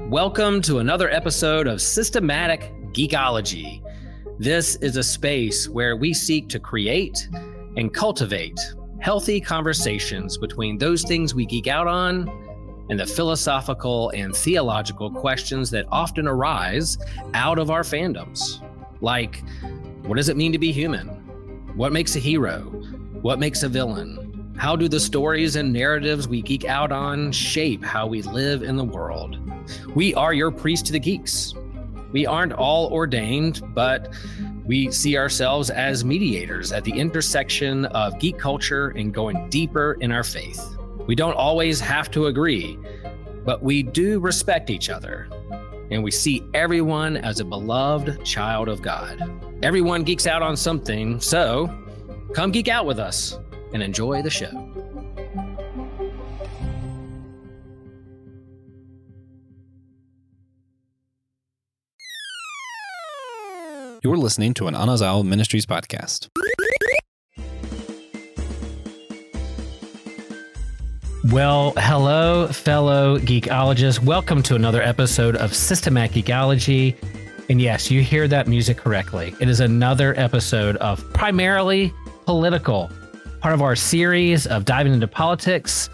Welcome to another episode of Systematic Geekology. This is a space where we seek to create and cultivate healthy conversations between those things we geek out on and the philosophical and theological questions that often arise out of our fandoms. Like, what does it mean to be human? What makes a hero? What makes a villain? How do the stories and narratives we geek out on shape how we live in the world? We are your priest to the geeks. We aren't all ordained, but we see ourselves as mediators at the intersection of geek culture and going deeper in our faith. We don't always have to agree, but we do respect each other, and we see everyone as a beloved child of God. Everyone geeks out on something, so come geek out with us and enjoy the show. You're listening to an Anazal Ministries podcast. Well, hello, fellow geekologists. Welcome to another episode of Systematic Geekology. And yes, you hear that music correctly. It is another episode of primarily political, part of our series of diving into politics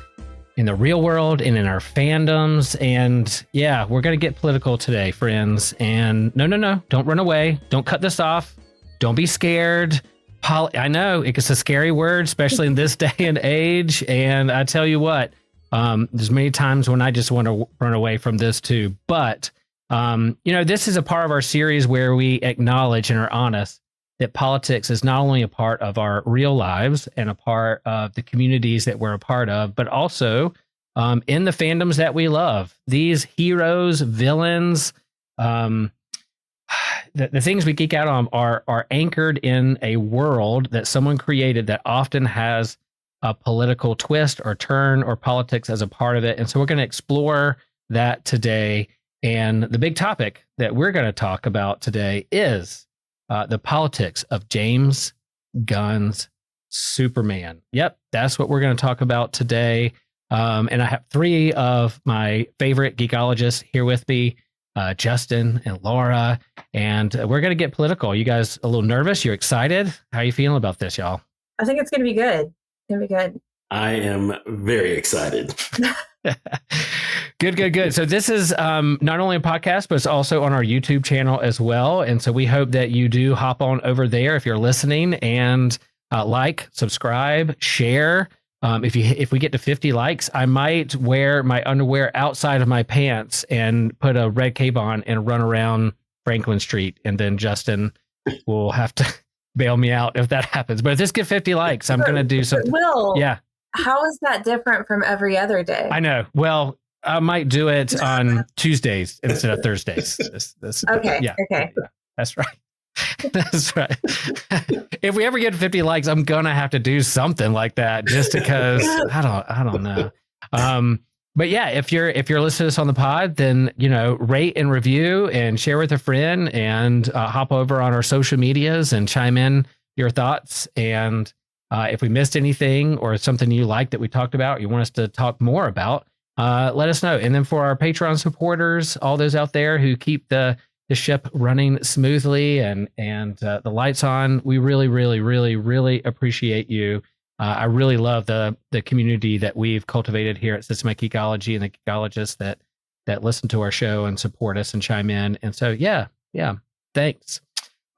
in the real world and in our fandoms. And yeah, we're going to get political today, friends. And no, don't run away. Don't cut this off. Don't be scared. I know it's a scary word, especially in this day and age. And I tell you what, there's many times when I just want to run away from this too. But, this is a part of our series where we acknowledge and are honest that politics is not only a part of our real lives and a part of the communities that we're a part of, but also in the fandoms that we love. These heroes, villains, the things we geek out on are anchored in a world that someone created that often has a political twist or turn or politics as a part of it. And so we're going to explore that today. And the big topic that we're going to talk about today is the politics of James Gunn's Superman. Yep, that's what we're going to talk about today. And I have three of my favorite geekologists here with me, Justin and Laura, and we're going to get political. You guys a little nervous? You're excited? How are you feeling about this, y'all? I think it's going to be good. It's going to be good. I am very excited. Good. So this is not only a podcast, but it's also on our YouTube channel as well. And so we hope that you do hop on over there if you're listening and like, subscribe, share. If we get to 50 likes, I might wear my underwear outside of my pants and put a red cape on and run around Franklin Street. And then Justin will have to bail me out if that happens. But if this gets 50 likes, I'm going to do something. Will, yeah. How is that different from every other day? I know. Well, I might do it on Tuesdays instead of Thursdays. Okay. Yeah. Okay. That's right. That's right. If we ever get 50 likes, I'm gonna have to do something like that, just because I don't know. But yeah, if you're listening to this on the pod, then rate and review and share with a friend, and hop over on our social medias and chime in your thoughts. And if we missed anything or something you like that we talked about, you want us to talk more about, let us know. And then for our Patreon supporters, all those out there who keep the ship running smoothly and the lights on, we really appreciate you. I really love the community that we've cultivated here at Systematic Geekology and the geekologists that listen to our show and support us and chime in. And so, yeah, thanks.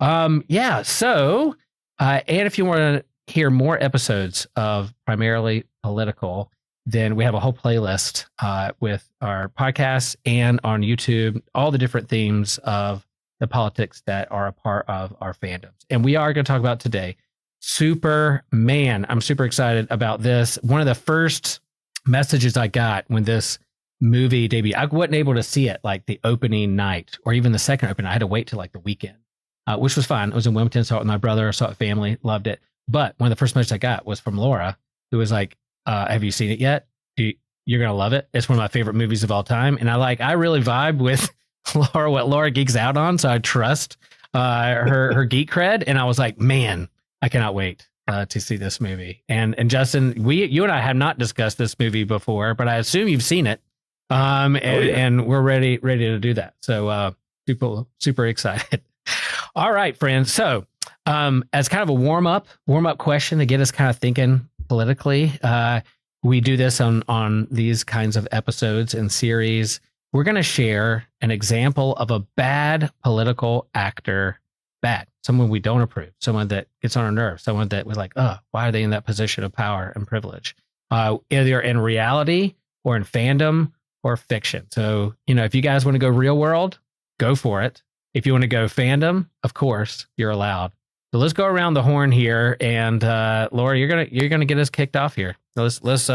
So, and if you want to hear more episodes of primarily political, then we have a whole playlist with our podcasts and on YouTube, all the different themes of the politics that are a part of our fandoms. And we are going to talk about today Superman. I'm super excited about this. One of the first messages I got when this movie debuted, I wasn't able to see it like the opening night or even the second opening. I had to wait till like the weekend, which was fine. I was in Wilmington, saw it with my brother, saw it with family, loved it. But one of the first messages I got was from Laura, who was like, have you seen it yet? You're going to love it. It's one of my favorite movies of all time. And I really vibe with Laura, what Laura geeks out on. So I trust her geek cred. And I was like, man, I cannot wait to see this movie. And Justin, you and I have not discussed this movie before, but I assume you've seen it. And we're ready to do that. So super excited. All right, friends. So as kind of a warm up question to get us kind of thinking politically, we do this on these kinds of episodes and series. We're going to share an example of a bad political actor. Bad. Someone we don't approve. Someone that gets on our nerves. Someone that was like, oh, why are they in that position of power and privilege? Either in reality or in fandom or fiction. So, if you guys want to go real world, go for it. If you want to go fandom, of course, you're allowed. So let's go around the horn here, and Laura, you're gonna get us kicked off here. Let's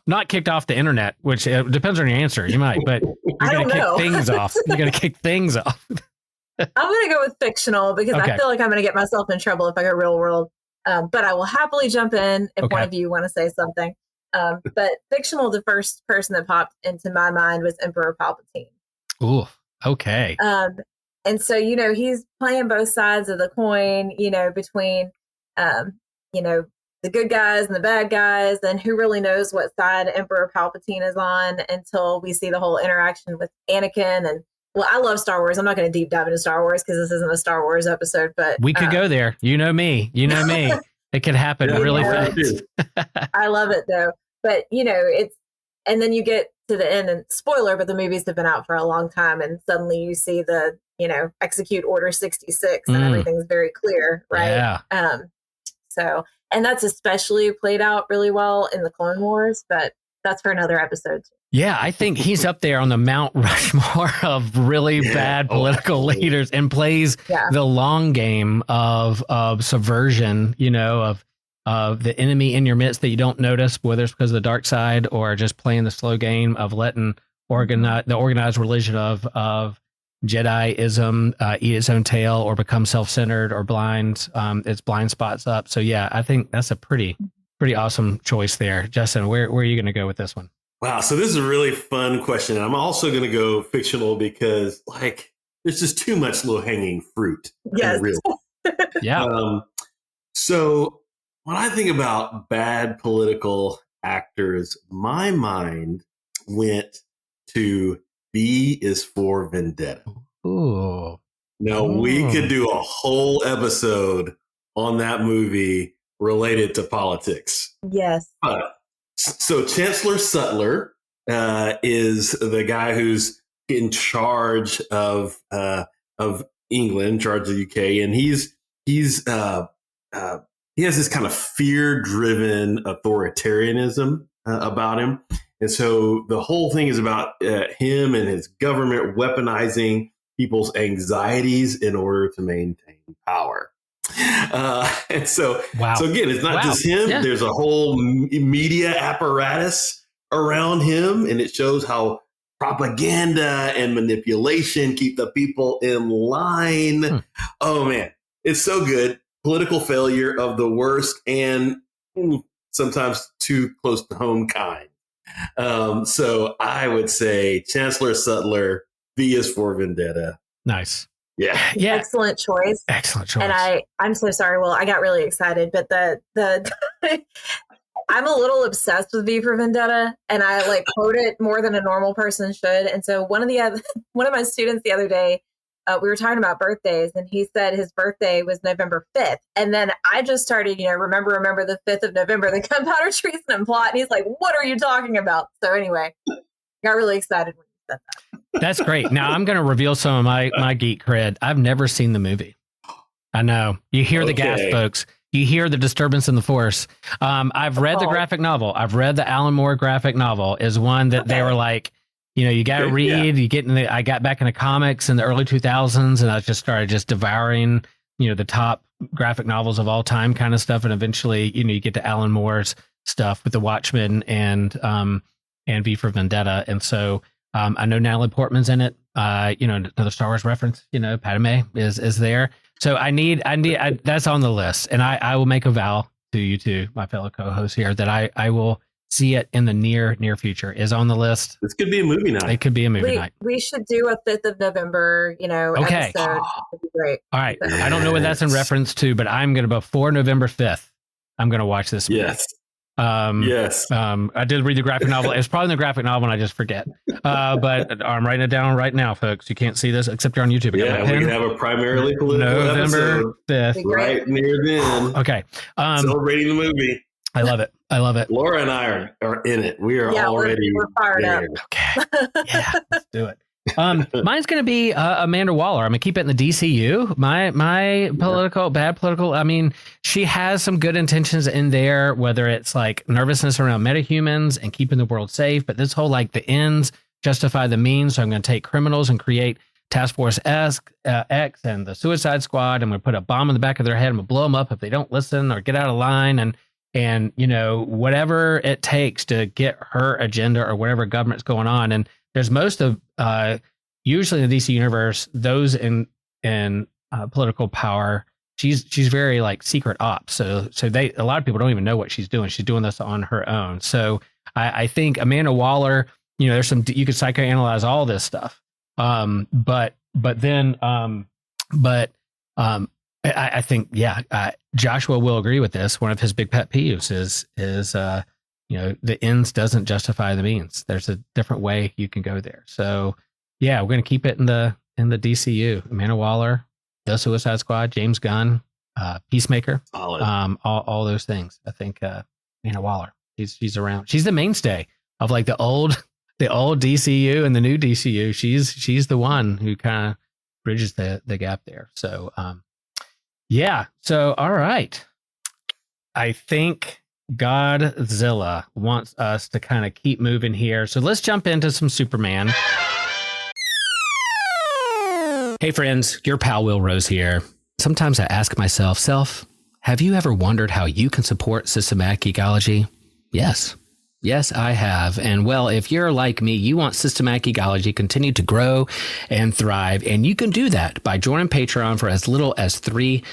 not kicked off the internet, which depends on your answer. You might, but you're gonna kick things off. You're gonna kick things off. I'm gonna go with fictional because I feel like I'm gonna get myself in trouble if I go real world. But I will happily jump in if one of you want to say something. But fictional, the first person that popped into my mind was Emperor Palpatine. Ooh, okay. And so, he's playing both sides of the coin, between, the good guys and the bad guys, and who really knows what side Emperor Palpatine is on until we see the whole interaction with Anakin. And well, I love Star Wars. I'm not going to deep dive into Star Wars because this isn't a Star Wars episode, but we could go there. You know me. It could happen really fast. I love it though. But, and then you get to the end, and spoiler, but the movies have been out for a long time, and suddenly you see the, execute Order 66 and everything's very clear, right? Yeah. So, and that's especially played out really well in the Clone Wars, but that's for another episode. Yeah, I think he's up there on the Mount Rushmore of really bad political leaders, and plays the long game of subversion, of the enemy in your midst that you don't notice, whether it's because of the dark side or just playing the slow game of letting the organized religion of Jediism eat its own tail or become self-centered or blind its blind spots up. So yeah, I think that's a pretty awesome choice there. Justin, where are you going to go with this one? Wow. So this is a really fun question. And I'm also going to go fictional because there's just too much low hanging fruit. Yes. Yeah. So when I think about bad political actors, my mind went to B is for Vendetta. Ooh. Now, we could do a whole episode on that movie related to politics. Yes. So Chancellor Sutler is the guy who's in charge of England, in charge of the UK, and he has this kind of fear-driven authoritarianism about him. And so the whole thing is about him and his government weaponizing people's anxieties in order to maintain power. And so, so again, it's not just him. Yeah. There's a whole media apparatus around him, and it shows how propaganda and manipulation keep the people in line. Oh, man, it's so good. Political failure of the worst and sometimes too close to home kind. So I would say Chancellor Sutler, V is for Vendetta. Nice. Yeah. Excellent choice. And I'm so sorry. Well, I got really excited, but the I'm a little obsessed with V for Vendetta, and I quote it more than a normal person should. And so one of my students the other day, we were talking about birthdays, and he said his birthday was November 5th. And then I just started, remember the 5th of November, the gunpowder treason and plot. And he's like, what are you talking about? So anyway, got really excited when you said that. That's great. Now I'm going to reveal some of my geek cred. I've never seen the movie. I know. You hear the gas, folks. You hear the disturbance in the force. I've read the graphic novel. I've read the Alan Moore graphic novel is one that they were like, you got to read. Yeah. I got back into comics in the early 2000s, and I just started devouring, the top graphic novels of all time kind of stuff. And eventually, you get to Alan Moore's stuff with The Watchmen and V for Vendetta. And so I know Natalie Portman's in it. Another Star Wars reference. Padme is there. So I need that's on the list, and I will make a vow to you two, my fellow co-hosts here, that I will see it in the near future. Is on the list. This could be a movie night. It could be a movie night. We should do a 5th of November, episode. That'd be great. All right. So. I don't know what that's in reference to, but I'm going to, before November 5th, I'm going to watch this movie. Yes. Yes. I did read the graphic novel. It's probably in the graphic novel and I just forget. But I'm writing it down right now, folks. You can't see this except you're on YouTube. Yeah, we can have a primarily political November 5th. Right near then. Okay. Celebrating the movie. I love it. Laura and I are in it. We are already we're fired there. up. Okay. Yeah, let's do it. Mine's going to be Amanda Waller. I'm going to keep it in the DCU. My bad political. I mean, she has some good intentions in there, whether it's like nervousness around metahumans and keeping the world safe. But this whole like the ends justify the means. So I'm going to take criminals and create Task Force X and the Suicide Squad. I'm going to put a bomb in the back of their head. I'm going to blow them up if they don't listen or get out of line. And you know, whatever it takes to get her agenda or whatever government's going on. And there's most of usually in the DC universe, those in political power, she's very like secret ops. So a lot of people don't even know what she's doing. She's doing this on her own. So I think Amanda Waller, you know, there's some, you could psychoanalyze all this stuff. But I think, Joshua will agree with this. One of his big pet peeves is you know, the ends doesn't justify the means. There's a different way you can go there. So yeah, we're going to keep it in the DCU. Amanda Waller, The Suicide Squad, James Gunn, Peacemaker, all those things. I think Amanda Waller, she's around. She's the mainstay of like the old DCU and the new DCU. She's the one who kind of bridges the gap there. So So all right, I think Godzilla wants us to kind of keep moving here. So let's jump into some Superman. Hey friends, your pal Will Rose here. Sometimes I ask myself, have you ever wondered how you can support systematic geekology? Yes, I have. And well, if you're like me, you want systematic geekology to continue to grow and thrive. And you can do that by joining Patreon for as little as $3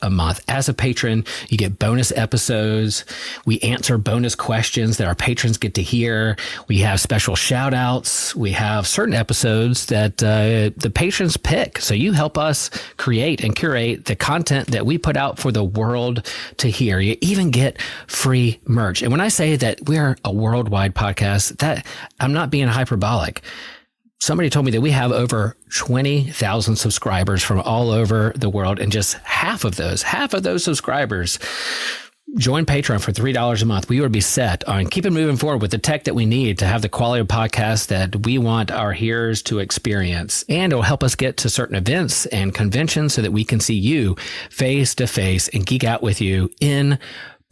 a month. As a patron, you get bonus episodes. We answer bonus questions that our patrons get to hear. We have special shout outs. We have certain episodes that the patrons pick. So you help us create and curate the content that we put out for the world to hear. You even get free merch. And when I say that we're a worldwide podcast, that I'm not being hyperbolic. Somebody told me that we have over 20,000 subscribers from all over the world, and just half of those subscribers join Patreon for $3 a month. We would be set on keeping moving forward with the tech that we need to have the quality of podcast that we want our hearers to experience. And it'll help us get to certain events and conventions so that we can see you face to face and geek out with you in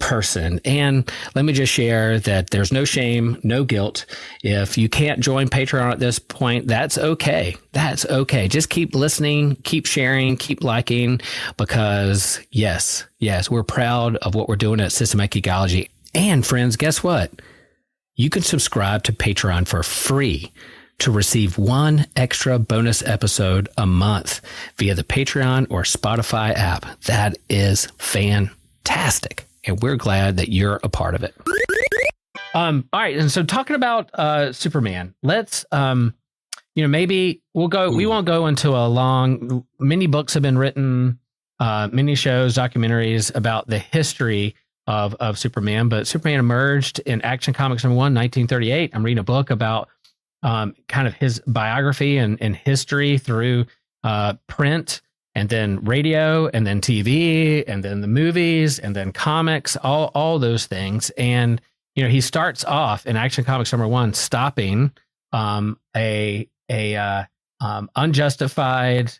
person. And let me just share that there's no shame, no guilt. If you can't join Patreon at this point, that's okay. That's okay. Just keep listening, keep sharing, keep liking, because yes, we're proud of what we're doing at Systematic Geekology. And friends, guess what? You can subscribe to Patreon for free to receive one extra bonus episode a month via the Patreon or Spotify app. That is fantastic. And we're glad that you're a part of it. All right. And so talking about Superman, let's, maybe we'll go, we won't go into a long, many books have been written, many shows, documentaries about the history of Superman, but Superman emerged in Action Comics #1, 1938. I'm reading a book about kind of his biography and history through print, and then radio, and then TV, and then the movies, and then comics, all those things. And, he starts off in Action Comics #1, stopping a unjustified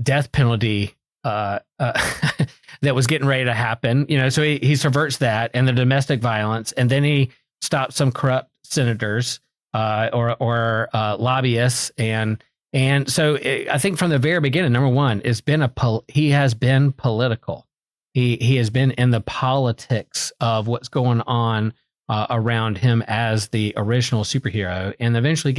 death penalty that was getting ready to happen. So he subverts that and the domestic violence, and then he stops some corrupt senators or lobbyists. And so I think from the very beginning, number one, he has been political. He has been in the politics of what's going on around him as the original superhero, and eventually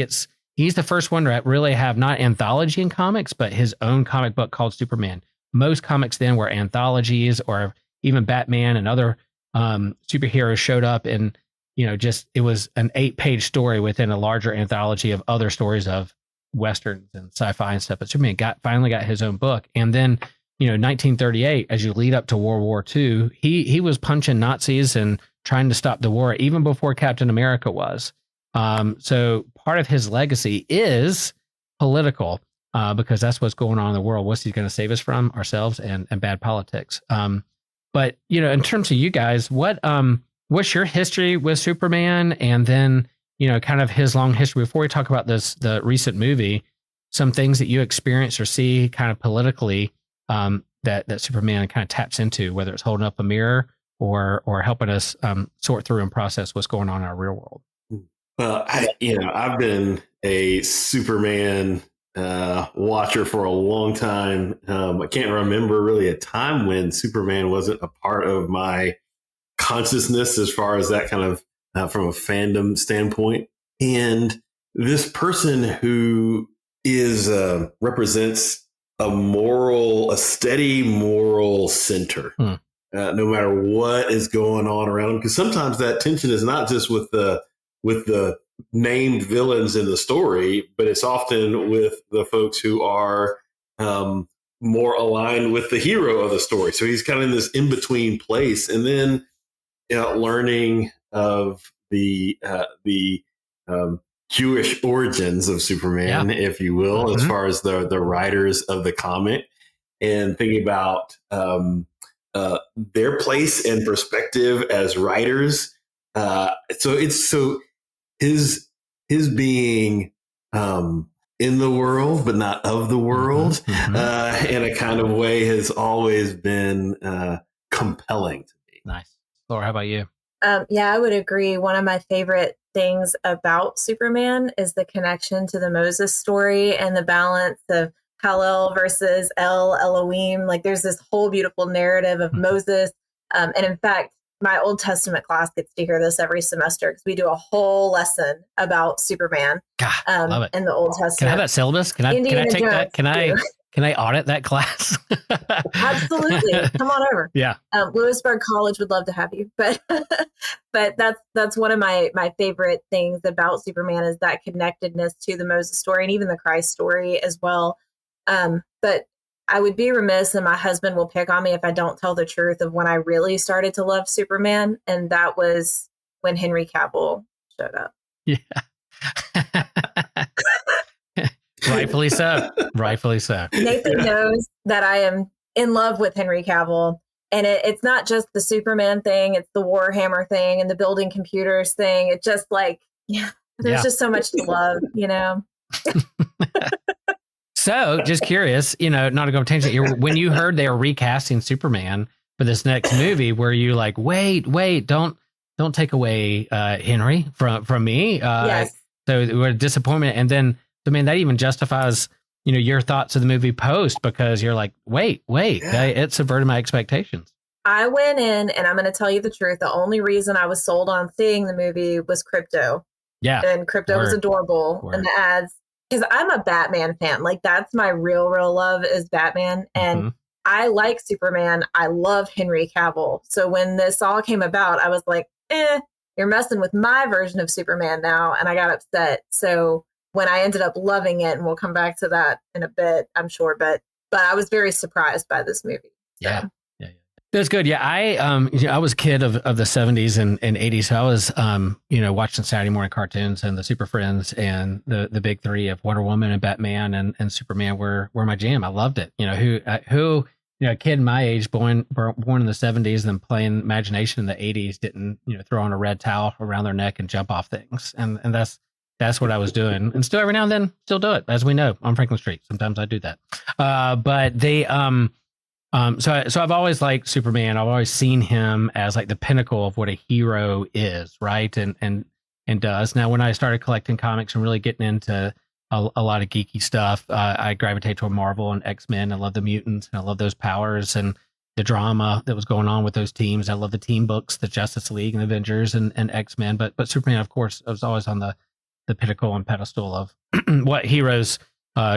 he's the first one to really have not anthology in comics, but his own comic book called Superman. Most comics then were anthologies, or even Batman and other superheroes showed up, and it was an 8-page story within a larger anthology of other stories of Westerns and sci-fi and stuff. But Superman finally got his own book. And then, 1938, as you lead up to World War II, he was punching Nazis and trying to stop the war even before Captain America was. So part of his legacy is political, because that's what's going on in the world. What's he going to save us from? Ourselves and bad politics. But in terms of you guys, what's your history with Superman? And then, kind of his long history before we talk about the recent movie, some things that you experience or see kind of politically, that Superman kind of taps into, whether it's holding up a mirror or helping us sort through and process what's going on in our real world. Well, I've been a Superman watcher for a long time. I can't remember really a time when Superman wasn't a part of my consciousness as far as that kind of from a fandom standpoint. And this person who is represents a steady moral center, no matter what is going on around him. Because sometimes that tension is not just with the named villains in the story, but it's often with the folks who are more aligned with the hero of the story. So he's kind of in this in-between place. And then learning of the Jewish origins of Superman, if you will, as far as the writers of the comic, and thinking about their place and perspective as writers. So his being in the world, but not of the world, in a kind of way has always been compelling to me. Nice. Laura, how about you? I would agree. One of my favorite things about Superman is the connection to the Moses story and the balance of Kal-El versus Elohim. Like there's this whole beautiful narrative of Moses. And in fact, my Old Testament class gets to hear this every semester because we do a whole lesson about Superman. God, love it. In the Old Testament. Can I have that syllabus? Can I take Jones that? Can I audit that class? Absolutely. Come on over. Yeah. Lewisburg College would love to have you. But that's one of my favorite things about Superman is that connectedness to the Moses story and even the Christ story as well. But I would be remiss, and my husband will pick on me if I don't tell the truth of when I really started to love Superman. And that was when Henry Cavill showed up. Yeah. Rightfully so. Rightfully so. Nathan knows that I am in love with Henry Cavill. And it's not just the Superman thing. It's the Warhammer thing and the building computers thing. It's just like, there's just so much to love, So just curious, not to go on a tangent, when you heard they were recasting Superman for this next movie, were you like, wait, don't take away Henry from me? Yes. So we're a disappointment. And then, that even justifies, your thoughts of the movie post, because you're like, wait, it subverted my expectations. I went in, and I'm going to tell you the truth. The only reason I was sold on seeing the movie was Crypto. Yeah. And Crypto was adorable. And the ads. Because I'm a Batman fan. Like that's my real love is Batman. And I like Superman. I love Henry Cavill. So when this all came about, I was like, you're messing with my version of Superman now. And I got upset. So when I ended up loving it, and we'll come back to that in a bit, I'm sure. But I was very surprised by this movie. So. Yeah. That's good. Yeah. I was a kid of the 70s and 80s. So I was, watching Saturday morning cartoons, and the Super Friends and the big three of Wonder Woman and Batman and Superman were my jam. I loved it. A kid my age, born in the 70s and then playing imagination in the 80s, didn't, throw on a red towel around their neck and jump off things. And that's what I was doing. And still every now and then still do it, as we know, on Franklin Street. Sometimes I do that. But they, so I've always liked Superman. I've always seen him as like the pinnacle of what a hero is, right? And does. Now, when I started collecting comics and really getting into a lot of geeky stuff, I gravitate toward Marvel and X-Men. I love the mutants, and I love those powers and the drama that was going on with those teams. I love the team books, the Justice League and Avengers and X-Men. But Superman, of course, was always on the pinnacle and pedestal of what heroes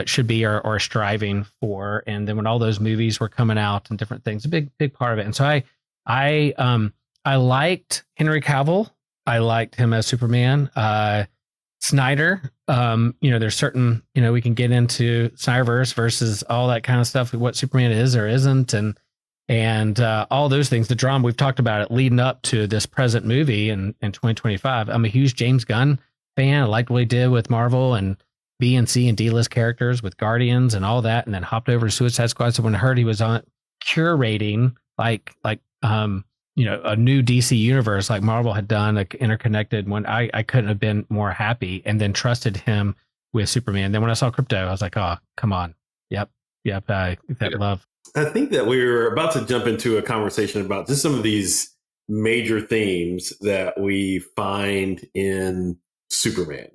should be or striving for. And then when all those movies were coming out and different things, a big part of it. And so I liked Henry Cavill. I liked him as Superman. Snyder there's certain, we can get into Snyderverse versus all that kind of stuff, what Superman is or isn't, and all those things, the drama, we've talked about it leading up to this present movie in 2025. I'm a huge James Gunn fan. I liked what he did with Marvel and B and C and D-list characters with Guardians and all that, and then hopped over to Suicide Squad. So when I heard he was on curating a new DC universe like Marvel had done, like interconnected one, I couldn't have been more happy, and then trusted him with Superman. Then when I saw Crypto, I was like, oh, come on. Yep. Love. I think that we're about to jump into a conversation about just some of these major themes that we find in Superman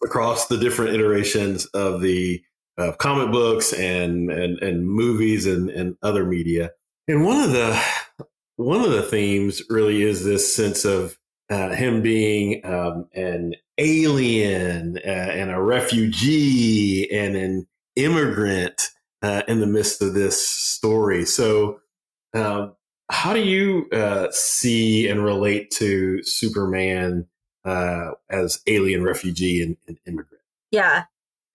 across the different iterations of the comic books and movies and other media. And one of the themes really is this sense of him being an alien and a refugee and an immigrant in the midst of this story. So how do you see and relate to Superman as alien, refugee, and immigrant? Yeah,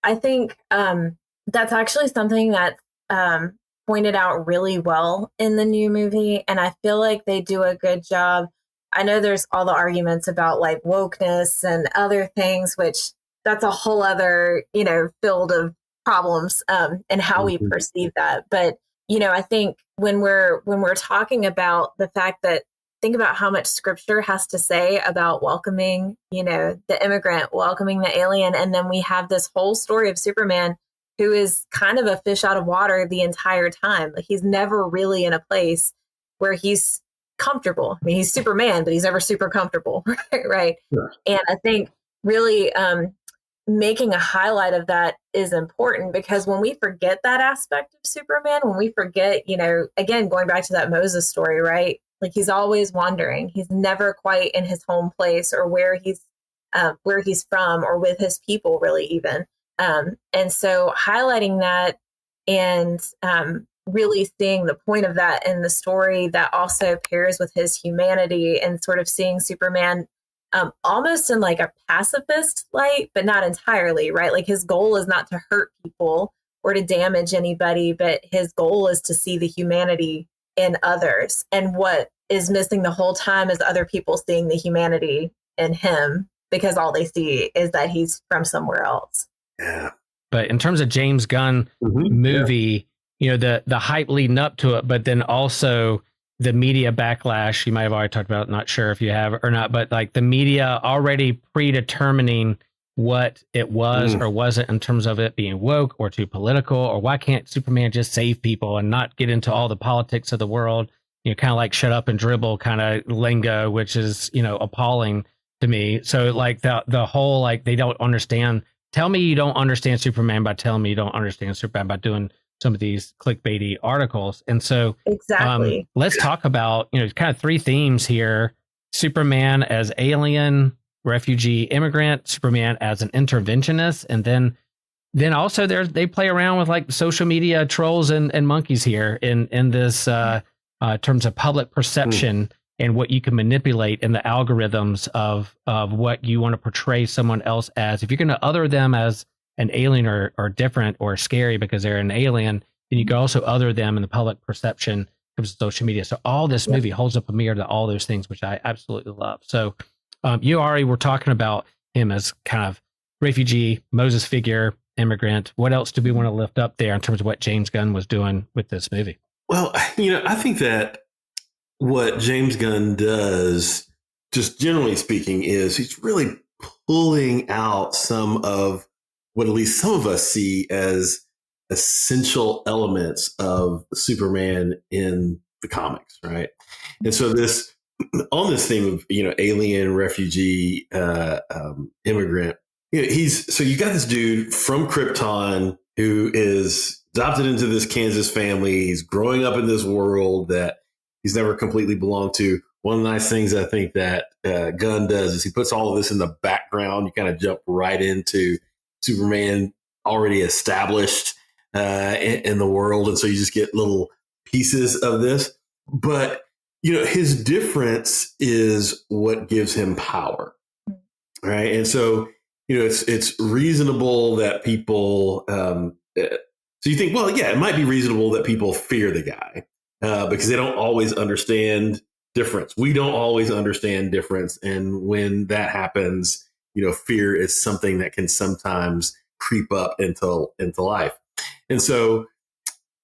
I think that's actually something that's pointed out really well in the new movie. And I feel like they do a good job. I know there's all the arguments about like wokeness and other things, which that's a whole other, field of problems and how we perceive that. But, I think when we're talking about the fact that, think about how much scripture has to say about welcoming, the immigrant, welcoming the alien. And then we have this whole story of Superman who is kind of a fish out of water the entire time. Like, he's never really in a place where he's comfortable. I mean, he's Superman, but he's never super comfortable, right? Sure. And I think really making a highlight of that is important, because when we forget that aspect of Superman, when we forget, again, going back to that Moses story, right? Like, he's always wandering. He's never quite in his home place or where he's from or with his people, really, even. And so highlighting that and really seeing the point of that in the story that also pairs with his humanity, and sort of seeing Superman almost in like a pacifist light, but not entirely, right? Like, his goal is not to hurt people or to damage anybody, but his goal is to see the humanity in others. And what is missing the whole time is other people seeing the humanity in him, because all they see is that he's from somewhere else. Yeah. But in terms of James Gunn movie, the hype leading up to it, but then also the media backlash, you might have already talked about, not sure if you have or not, but like the media already predetermining what it was or wasn't in terms of it being woke or too political, or why can't Superman just save people and not get into all the politics of the world, kind of like shut up and dribble kind of lingo, which is, appalling to me. So like the whole, like, they don't understand. Tell me you don't understand Superman by telling me you don't understand Superman by doing some of these clickbaity articles. And so exactly. Let's talk about, kind of three themes here: Superman as alien, refugee, immigrant, Superman as an interventionist, and then also they play around with like social media trolls and monkeys here in this terms of public perception and what you can manipulate in the algorithms of what you want to portray someone else as. If you're going to other them as an alien or different or scary because they're an alien, then you can also other them in the public perception of social media. So all this movie holds up a mirror to all those things, which I absolutely love. So you already were talking about him as kind of refugee, Moses figure, immigrant. What else do we want to lift up there in terms of what James Gunn was doing with this movie? Well, I think that what James Gunn does, just generally speaking, is he's really pulling out some of what at least some of us see as essential elements of Superman in the comics, right? And so on this theme of, alien, refugee, immigrant, so you got this dude from Krypton who is adopted into this Kansas family. He's growing up in this world that he's never completely belonged to. One of the nice things I think that Gunn does is he puts all of this in the background. You kind of jump right into Superman already established in the world. And so you just get little pieces of this. But, his difference is what gives him power. Right. And so it's reasonable that people. So you think, well, yeah, it might be reasonable that people fear the guy because they don't always understand difference. We don't always understand difference, and when that happens, fear is something that can sometimes creep up into life. And so,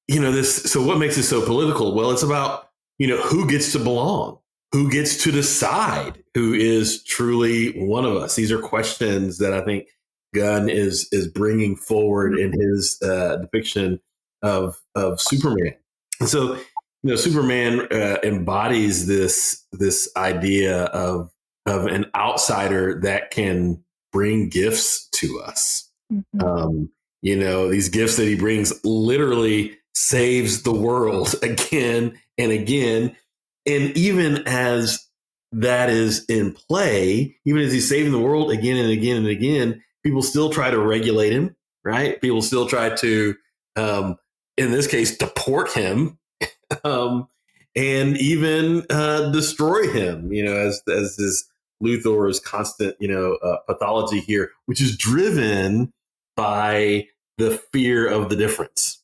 So what makes it so political? Well, it's about who gets to belong, who gets to decide who is truly one of us. These are questions that I think Gunn is bringing forward in his depiction of Superman. And so, Superman embodies this idea of an outsider that can bring gifts to us. Mm-hmm. These gifts that he brings literally saves the world again and again. And even as that is in play, even as he's saving the world again and again and again, people still try to regulate him, right? People still try to, in this case, deport him, and even destroy him. As this Luthor's constant, pathology here, which is driven by the fear of the difference.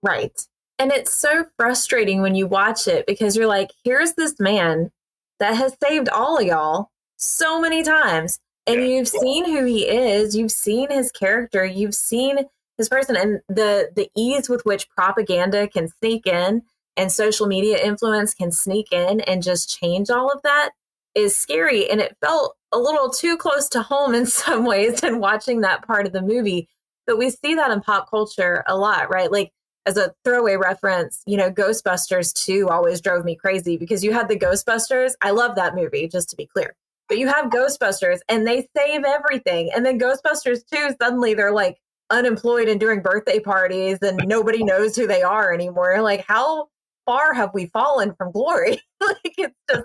Right. And it's so frustrating when you watch it because you're like, here's this man that has saved all of y'all so many times. And you've seen who he is. You've seen his character. You've seen his person. And the ease with which propaganda can sneak in and social media influence can sneak in and just change all of that is scary. And it felt a little too close to home in some ways in watching that part of the movie. But we see that in pop culture a lot, right? Like, as a throwaway reference, Ghostbusters 2 always drove me crazy because you had the Ghostbusters. I love that movie, just to be clear. But you have Ghostbusters and they save everything. And then Ghostbusters 2, suddenly they're like unemployed and doing birthday parties and nobody knows who they are anymore. Like, how far have we fallen from glory? Like, it's just,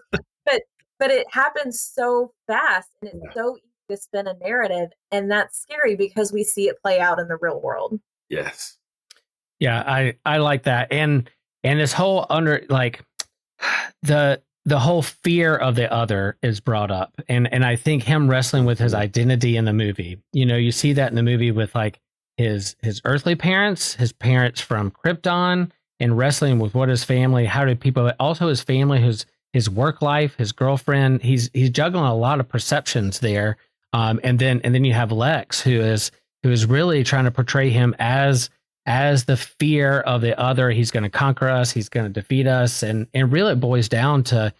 but it happens so fast and it's so easy to spin a narrative. And that's scary because we see it play out in the real world. Yes. Yeah, I like that. And this whole the whole fear of the other is brought up. And I think him wrestling with his identity in the movie. You see that in the movie with like his earthly parents, his parents from Krypton, and wrestling with what his family, how do people, also his family, his work life, his girlfriend. He's juggling a lot of perceptions there. And then you have Lex, who is really trying to portray him as the fear of the other. He's going to conquer us. He's going to defeat us. And really it boils down to,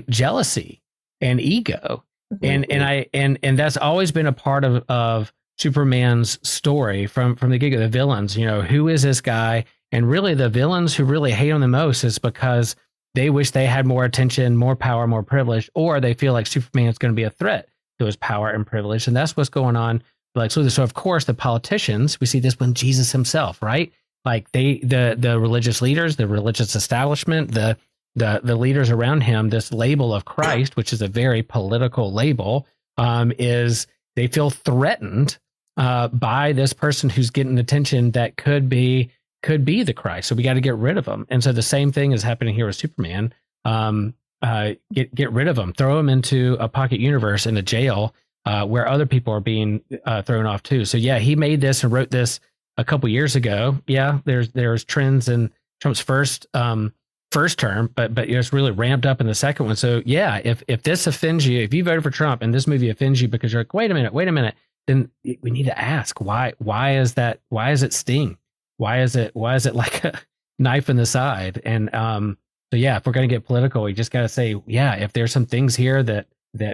jealousy and ego. Mm-hmm. And that's always been a part of Superman's story from the get-go. The villains, who is this guy? And really the villains who really hate him the most is because they wish they had more attention, more power, more privilege, or they feel like Superman's going to be a threat to his power and privilege. And that's what's going on. So of course the politicians, we see this when Jesus himself, right? Like the religious leaders, the religious establishment, the leaders around him, this label of Christ, which is a very political label, is they feel threatened by this person who's getting attention that could be the Christ. So we got to get rid of him. And so the same thing is happening here with Superman. Get rid of him, throw him into a pocket universe in a jail. Where other people are being thrown off too. So yeah, he made this and wrote this a couple years ago. Yeah, there's trends in Trump's first term, but it's really ramped up in the second one. So yeah, if this offends you, if you voted for Trump and this movie offends you because you're like, wait a minute, then we need to ask why is that? Why is it sting? Why is it like a knife in the side? And so yeah, if we're gonna get political, we just gotta say, yeah, if there's some things here that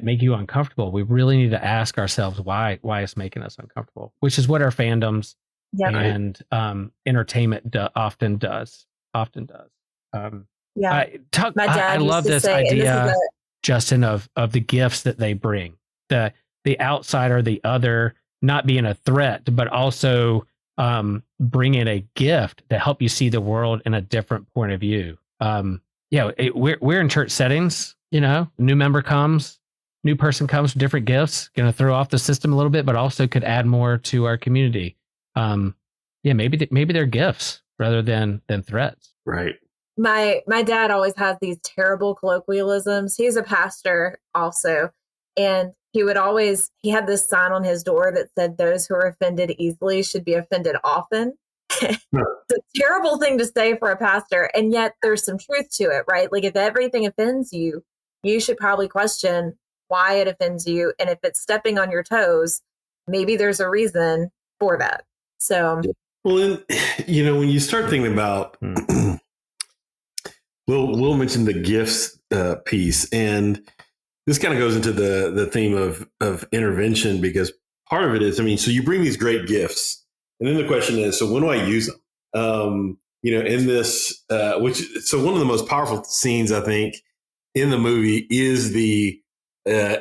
make you uncomfortable, we really need to ask ourselves why it's making us uncomfortable, which is what our fandoms and entertainment often does. I love this idea, Justin, of the gifts that they bring, the outsider, the other, not being a threat, but also bringing a gift to help you see the world in a different point of view. We're in church settings, new member comes, new person comes with different gifts, going to throw off the system a little bit, but also could add more to our community. Maybe they're gifts rather than threats. Right. My dad always has these terrible colloquialisms. He's a pastor also, and he had this sign on his door that said, "Those who are offended easily should be offended often." It's a terrible thing to say for a pastor, and yet there's some truth to it, right? Like, if everything offends you, you should probably question why it offends you, and if it's stepping on your toes, maybe there's a reason for that. So, well, then, when you start thinking about, we'll mention the gifts piece, and this kind of goes into the theme of intervention, because part of it is, so you bring these great gifts. And then the question is, so when do I use them? In this, so one of the most powerful scenes, I think, in the movie is the kind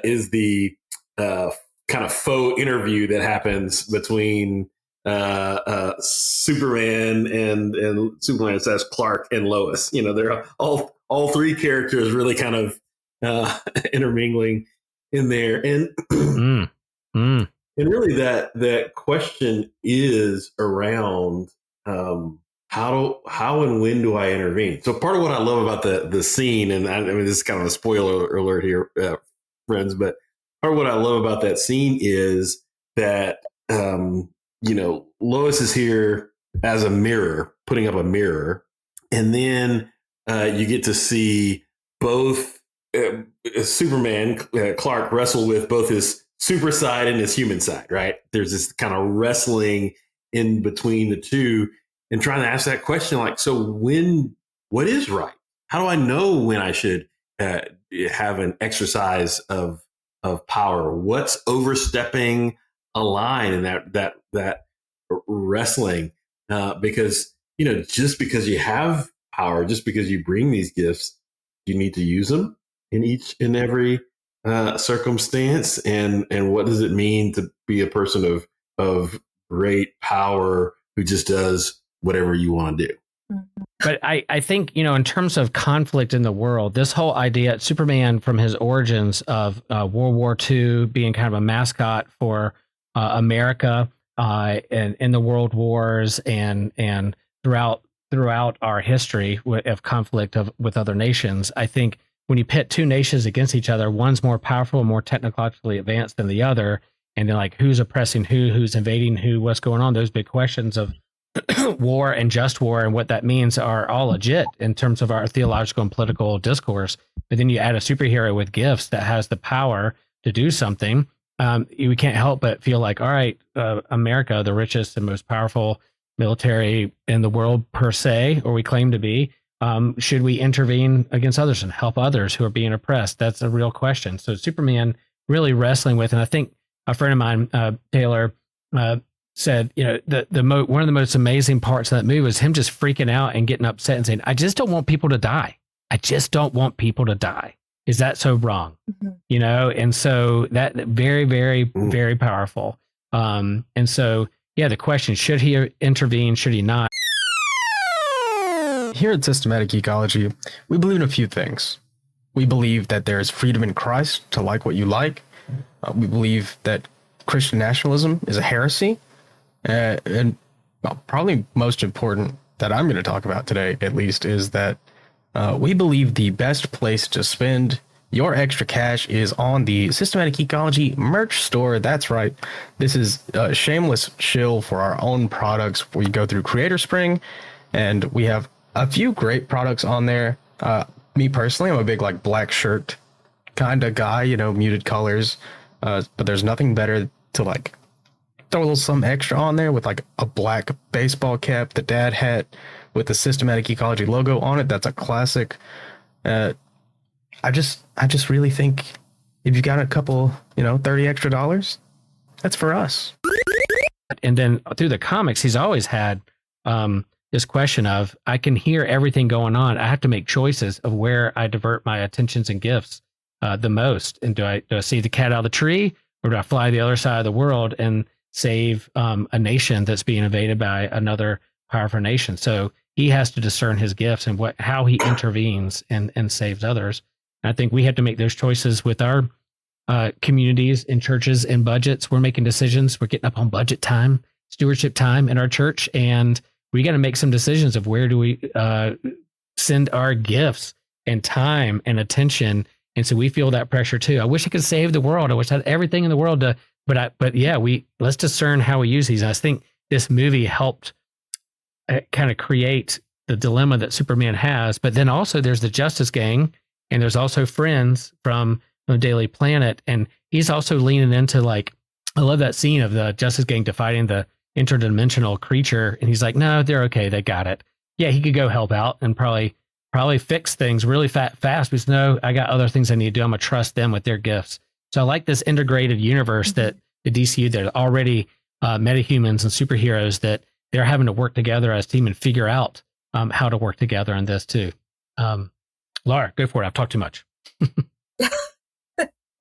of faux interview that happens between Superman and Superman says Clark and Lois. They're all three characters really kind of intermingling in there, and and really that question is around how and when do I intervene? So part of what I love about the scene, and this is kind of a spoiler alert here, friends, but part of what I love about that scene is that Lois is here as a mirror, putting up a mirror, and then you get to see both Superman, Clark, wrestle with both his super side and his human side, right? There's this kind of wrestling in between the two and trying to ask that question, like, so what is right? How do I know when I should have an exercise of power? What's overstepping a line in that wrestling? Because, just because you have power, just because you bring these gifts, you need to use them in each and every circumstance, and what does it mean to be a person of great power who just does whatever you want to do? But I think, in terms of conflict in the world, this whole idea, Superman from his origins of World War II being kind of a mascot for America and in the world wars and throughout our history of conflict with other nations, I think when you pit two nations against each other, one's more powerful, more technologically advanced than the other, and then like who's oppressing who's invading who, what's going on, those big questions of war and just war and what that means are all legit in terms of our theological and political discourse. But then you add a superhero with gifts that has the power to do something. We can't help but feel like, all right, America, the richest and most powerful military in the world per se, or we claim to be, should we intervene against others and help others who are being oppressed? That's a real question. So Superman really wrestling with, and I think a friend of mine, Taylor, said, one of the most amazing parts of that movie was him just freaking out and getting upset and saying, "I just don't want people to die. I just don't want people to die. Is that so wrong?" Mm-hmm. And so that very, very, very powerful. And so, the question, should he intervene? Should he not? Here at Systematic Ecology, we believe in a few things. We believe that there is freedom in Christ to like what you like. We believe that Christian nationalism is a heresy. And probably most important that I'm going to talk about today, at least, is that we believe the best place to spend your extra cash is on the Systematic Ecology merch store. That's right. This is a shameless shill for our own products. We go through Creator Spring, and we have a few great products on there. Me personally, I'm a big black shirt kind of guy, muted colors. But there's nothing better to throw a little something extra on there with a black baseball cap, the dad hat with the Systematic Ecology logo on it. That's a classic. I just really think if you got a couple, $30 extra, that's for us. And then through the comics, he's always had this question of, I can hear everything going on. I have to make choices of where I divert my attentions and gifts the most. And do I see the cat out of the tree, or do I fly the other side of the world and save a nation that's being invaded by another powerful nation? So he has to discern his gifts and how he intervenes and saves others. And I think we have to make those choices with our communities and churches and budgets. We're making decisions. We're getting up on budget time, stewardship time in our church, and we got to make some decisions of where do we send our gifts and time and attention And so we feel that pressure too. I wish I could save the world. I wish I had everything in the world to, but yeah, let's discern how we use these. And I think this movie helped kind of create the dilemma that Superman has. But then also there's the Justice Gang, and there's also friends from the Daily Planet. And he's also leaning into like, I love that scene of the Justice Gang defeating the interdimensional creature. And he's like, no, they're okay. They got it. Yeah, he could go help out and probably fix things really fast because no, I got other things I need to do. I'm going to trust them with their gifts. So I like this integrated universe that the DCU, that are already metahumans and superheroes, that they're having to work together as a team and figure out how to work together in this too. Laura, go for it. I've talked too much.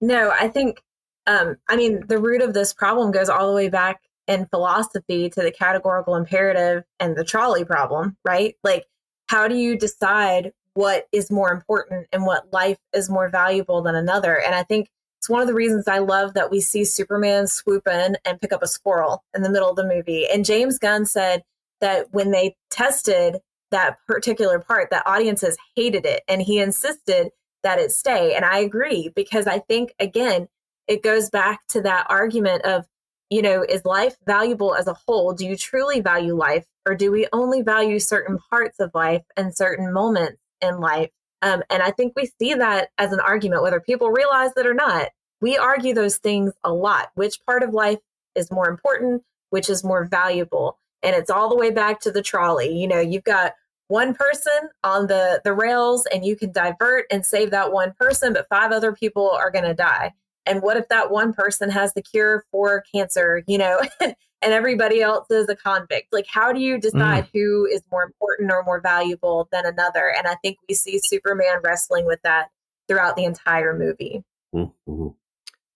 No, I think, the root of this problem goes all the way back in philosophy to the categorical imperative and the trolley problem, right? Like, how do you decide what is more important and what life is more valuable than another? And I think it's one of the reasons I love that we see Superman swoop in and pick up a squirrel in the middle of the movie. And James Gunn said that when they tested that particular part, that audiences hated it, and he insisted that it stay. And I agree, because I think, again, it goes back to that argument of, is life valuable as a whole? Do you truly value life, or do we only value certain parts of life and certain moments in life? And I think we see that as an argument, whether people realize it or not. We argue those things a lot. Which part of life is more important? Which is more valuable? And it's all the way back to the trolley. You've got one person on the rails, and you can divert and save that one person, but 5 other people are going to die. And what if that one person has the cure for cancer, and everybody else is a convict? Like, how do you decide who is more important or more valuable than another? And I think we see Superman wrestling with that throughout the entire movie. Mm-hmm.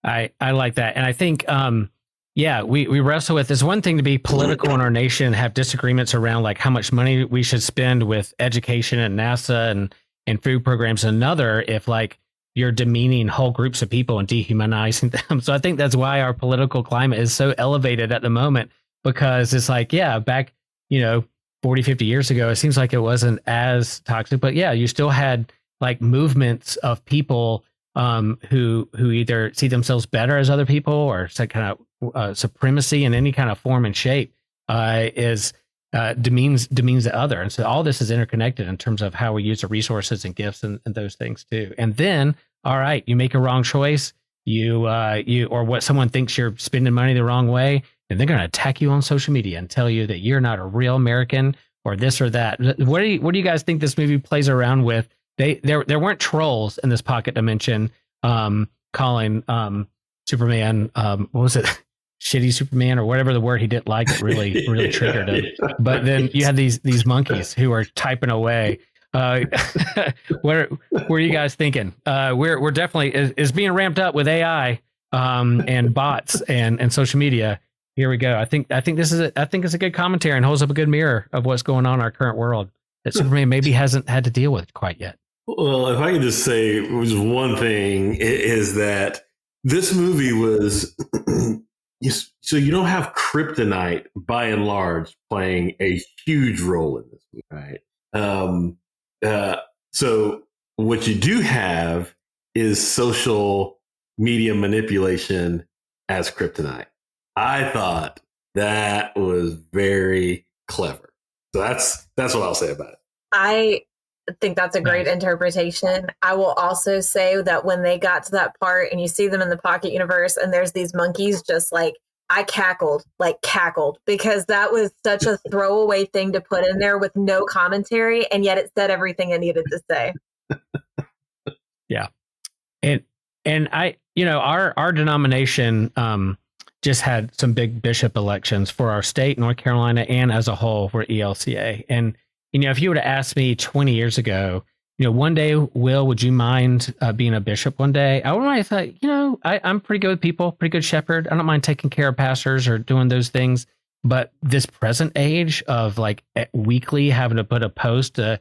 I like that. And I think, we wrestle with, it's one thing to be political in our nation and have disagreements around like how much money we should spend with education and NASA and food programs. Another, if like you're demeaning whole groups of people and dehumanizing them. So I think that's why our political climate is so elevated at the moment, because it's like, back, 40, 50 years ago, it seems like it wasn't as toxic, but you still had like movements of people who either see themselves better as other people, or some kind of supremacy in any kind of form and shape demeans the other. And so all this is interconnected in terms of how we use the resources and gifts and those things too. And then, all right, you make a wrong choice, or what someone thinks you're spending money the wrong way, and they're going to attack you on social media and tell you that you're not a real American or this or that. What do you guys think this movie plays around with? There weren't trolls in this pocket dimension calling Superman, what was it? Shitty Superman or whatever the word he didn't like, it really triggered him. But then you had these monkeys who are typing away. What are you guys thinking? We're definitely is being ramped up with AI and bots and social media. Here we go. I think it's a good commentary and holds up a good mirror of what's going on in our current world that Superman maybe hasn't had to deal with quite yet. Well, if I can just say one thing, is that this movie was so you don't have kryptonite by and large playing a huge role in this movie, right? So what you do have is social media manipulation as kryptonite. I thought that was very clever. So that's what I'll say about it. I think that's a great interpretation. I will also say that when they got to that part and you see them in the pocket universe and there's these monkeys, just like, I cackled because that was such a throwaway thing to put in there with no commentary, and yet it said everything it needed to say. Yeah. And I, our denomination just had some big bishop elections for our state, North Carolina, and as a whole for ELCA. And, if you were to ask me 20 years ago, one day, Will, would you mind being a bishop one day? I would have thought, I'm pretty good with people, pretty good shepherd. I don't mind taking care of pastors or doing those things. But this present age of like weekly having to put a post to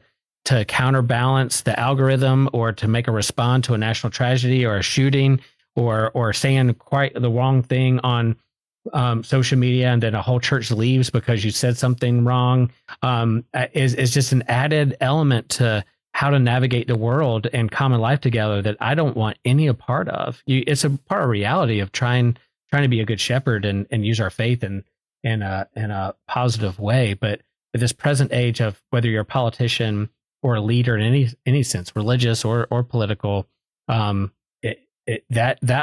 counterbalance the algorithm or to make a respond to a national tragedy or a shooting or saying quite the wrong thing on social media, and then a whole church leaves because you said something wrong, is just an added element to how to navigate the world and common life together that I don't want any a part of. It's a part of reality of trying to be a good shepherd and use our faith in a positive way. But at this present age of whether you're a politician or a leader in any sense, religious or political, that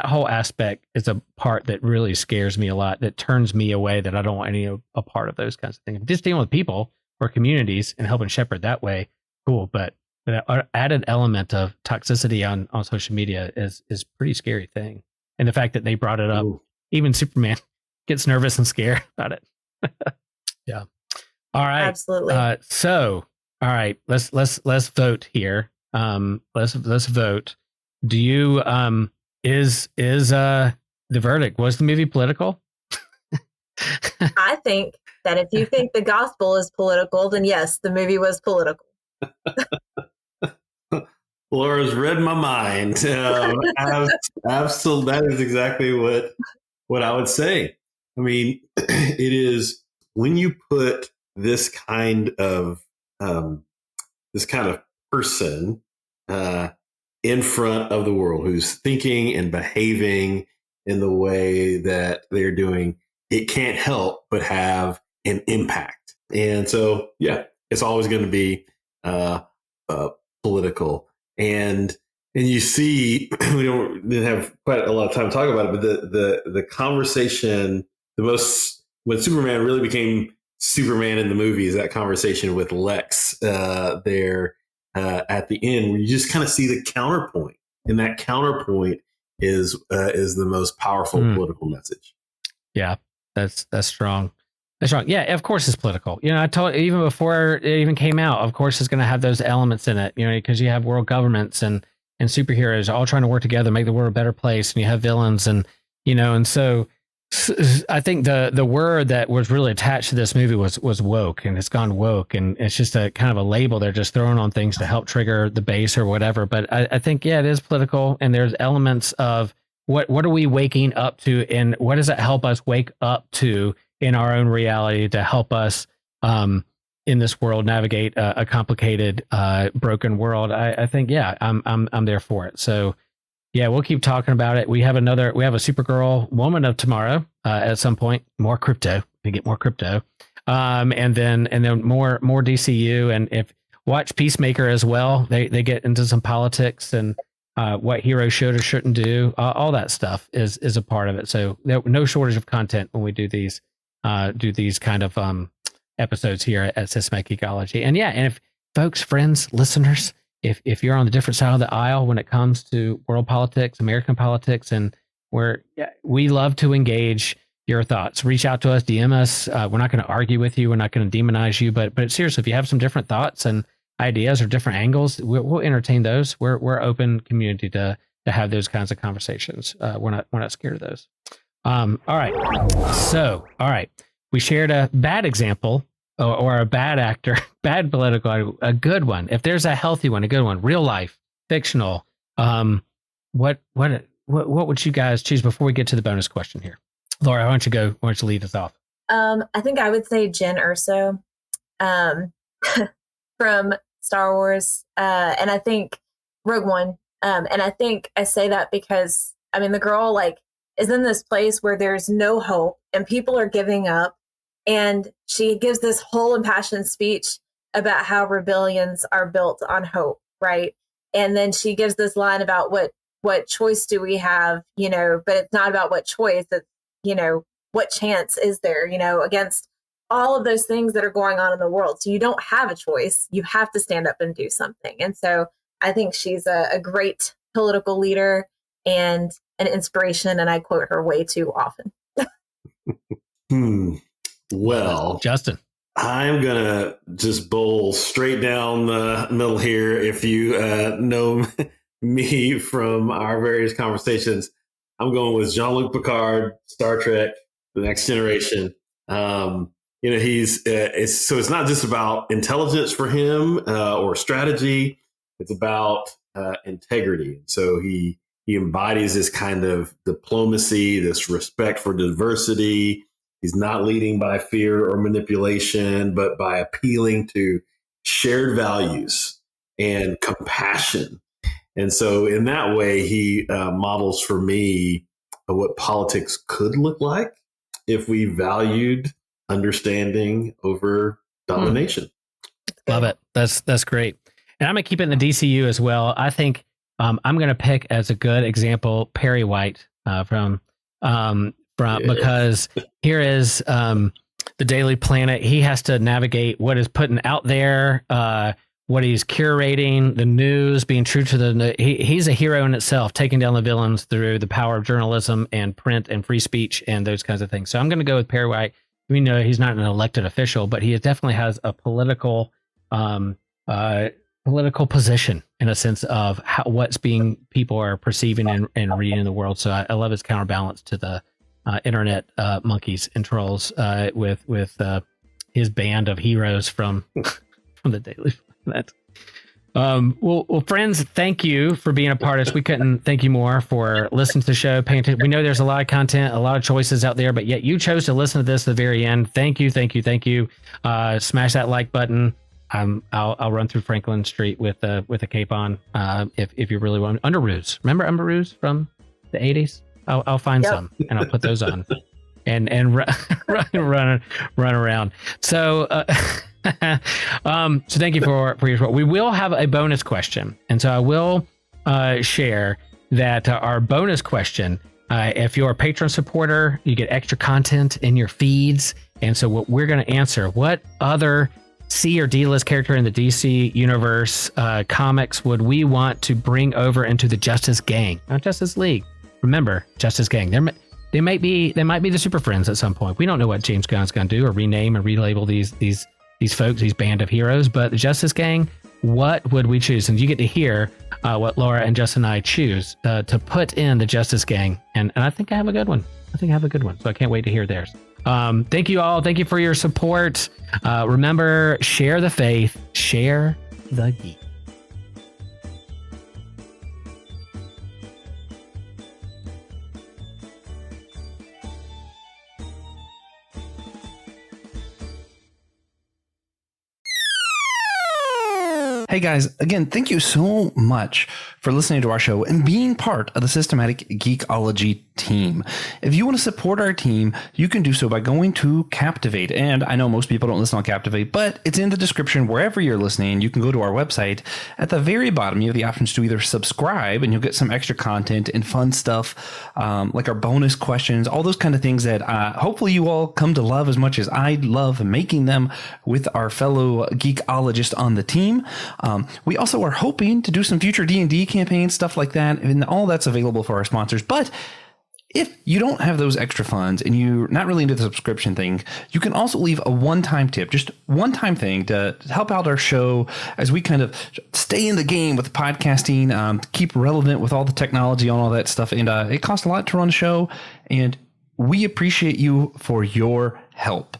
whole aspect is a part that really scares me a lot, that turns me away, that I don't want any a part of those kinds of things. Just dealing with people or communities and helping shepherd that way, cool. But the added element of toxicity on social media is a pretty scary thing. And the fact that they brought it up, even Superman gets nervous and scared about it. Yeah. All right. Absolutely. So, all right, let's vote here. Let's vote. Do you is the verdict, was the movie political? I think that if you think the gospel is political, then yes, the movie was political. Laura's read my mind. Absolutely, that is exactly what I would say. I mean, it is when you put this kind of person in front of the world, who's thinking and behaving in the way that they're doing, it can't help but have an impact. And so, yeah, it's always going to be political. And you see, we didn't have quite a lot of time to talk about it, but the conversation, when Superman really became Superman in the movie, is that conversation with Lex there at the end, where you just kind of see the counterpoint, and that counterpoint is the most powerful political message. Yeah, that's strong. That's strong. Yeah, of course it's political. I told even before it even came out, of course it's going to have those elements in it. Because you have world governments and superheroes all trying to work together, make the world a better place, and you have villains, and so I think the word that was really attached to this movie was woke, and it's gone woke, and it's just a kind of a label they're just throwing on things to help trigger the base or whatever. But I think, yeah, it is political, and there's elements of what are we waking up to, and what does it help us wake up to in our own reality to help us in this world navigate a complicated, broken world. I think, yeah, I'm there for it. So. Yeah, we'll keep talking about it. We have a Supergirl Woman of Tomorrow at some point. More crypto. We get more crypto, and then more DCU. And if watch Peacemaker as well, they get into some politics and what heroes should or shouldn't do. All that stuff is a part of it. So no shortage of content when we do these kind of episodes here at Systematic Ecology. And yeah, and if folks, friends, listeners, if you're on the different side of the aisle when it comes to world politics, American politics, and we love to engage your thoughts, reach out to us, DM us. We're not going to argue with you. We're not going to demonize you, but seriously, if you have some different thoughts and ideas or different angles, we'll entertain those. We're open community to have those kinds of conversations. We're not scared of those. All right. We shared a bad example or a bad actor, bad political, a good one. If there's a healthy one, a good one, real life, fictional, what would you guys choose before we get to the bonus question here? Laura, why don't you lead us off? I think I would say Jen Erso from Star Wars. And I think Rogue One. And I think I say that because, I mean, the girl is in this place where there's no hope and people are giving up. And she gives this whole impassioned speech about how rebellions are built on hope, right? And then she gives this line about what choice do we have, but it's not about what choice, it's, what chance is there, against all of those things that are going on in the world. So you don't have a choice. You have to stand up and do something. And so I think she's a great political leader and an inspiration. And I quote her way too often. Well, Justin, I'm going to just bowl straight down the middle here. If you know me from our various conversations, I'm going with Jean-Luc Picard, Star Trek, The Next Generation. It's not just about intelligence for him or strategy. It's about integrity. So he embodies this kind of diplomacy, this respect for diversity. He's not leading by fear or manipulation, but by appealing to shared values and compassion. And so in that way, he models for me what politics could look like if we valued understanding over domination. Love it. That's great. And I'm going to keep it in the DCU as well. I think I'm going to pick as a good example Perry White because here is the Daily Planet. He has to navigate what is putting out there, what he's curating, the news, being true to he's a hero in itself, taking down the villains through the power of journalism and print and free speech and those kinds of things. So I'm going to go with Perry White. We know he's not an elected official, but he definitely has a political position in a sense of people are perceiving and reading in the world. So I love his counterbalance to the internet monkeys and trolls with his band of heroes from the Daily Planet. Well, friends, thank you for being a part of this. We couldn't thank you more for listening to the show, paying attention. We know there's a lot of content, a lot of choices out there, but yet you chose to listen to this at the very end. Thank you. Smash that like button. I'll run through Franklin Street with a cape on if you really want. Underoos. Remember Underoos from the 80s? I'll find some and I'll put those on and run around. So so thank you for your support. We will have a bonus question, and so I will share that our bonus question. If you're a patron supporter, you get extra content in your feeds, and so what we're going to answer: what other C or D list character in the DC universe comics would we want to bring over into the Justice Gang, not Justice League? Remember, Justice Gang. They might be the Super Friends at some point. We don't know what James Gunn's going to do or rename and relabel these folks, these band of heroes. But the Justice Gang, what would we choose? And you get to hear what Laura and Justin and I choose to put in the Justice Gang. And I think I have a good one. So I can't wait to hear theirs. Thank you all. Thank you for your support. Remember, share the faith, share the geek. Hey guys, again, thank you so much for listening to our show and being part of the Systematic Geekology team. If you want to support our team, you can do so by going to Captivate. And I know most people don't listen on Captivate, but it's in the description wherever you're listening. You can go to our website. At the very bottom, you have the options to either subscribe and you'll get some extra content and fun stuff like our bonus questions, all those kind of things that hopefully you all come to love as much as I love making them with our fellow geekologists on the team. We also are hoping to do some future D&D campaigns, stuff like that, and all that's available for our sponsors. But if you don't have those extra funds and you're not really into the subscription thing, you can also leave a one-time tip, just one-time thing to help out our show as we kind of stay in the game with podcasting, keep relevant with all the technology and all that stuff. And it costs a lot to run a show, and we appreciate you for your help.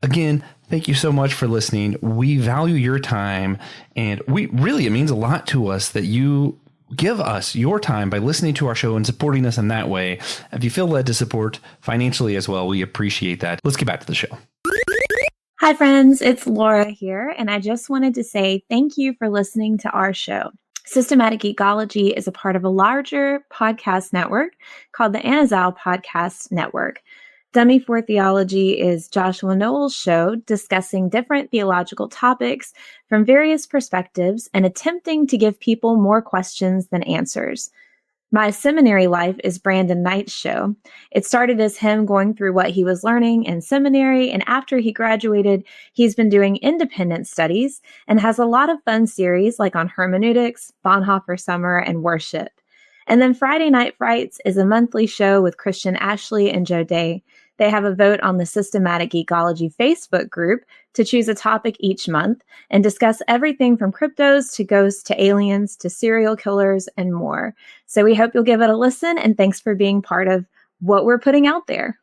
Again, thank you so much for listening. We value your time, and it means a lot to us that you give us your time by listening to our show and supporting us in that way. If you feel led to support financially as well, we appreciate that. Let's get back to the show. Hi, friends. It's Laura here, and I just wanted to say thank you for listening to our show. Systematic Geekology is a part of a larger podcast network called the Anazal Podcast Network. Dummy for Theology is Joshua Noel's show discussing different theological topics from various perspectives and attempting to give people more questions than answers. My Seminary Life is Brandon Knight's show. It started as him going through what he was learning in seminary, and after he graduated, he's been doing independent studies and has a lot of fun series like on hermeneutics, Bonhoeffer Summer, and worship. And then Friday Night Frights is a monthly show with Christian Ashley and Joe Day. They have a vote on the Systematic Geekology Facebook group to choose a topic each month and discuss everything from cryptos to ghosts to aliens to serial killers and more. So we hope you'll give it a listen, and thanks for being part of what we're putting out there.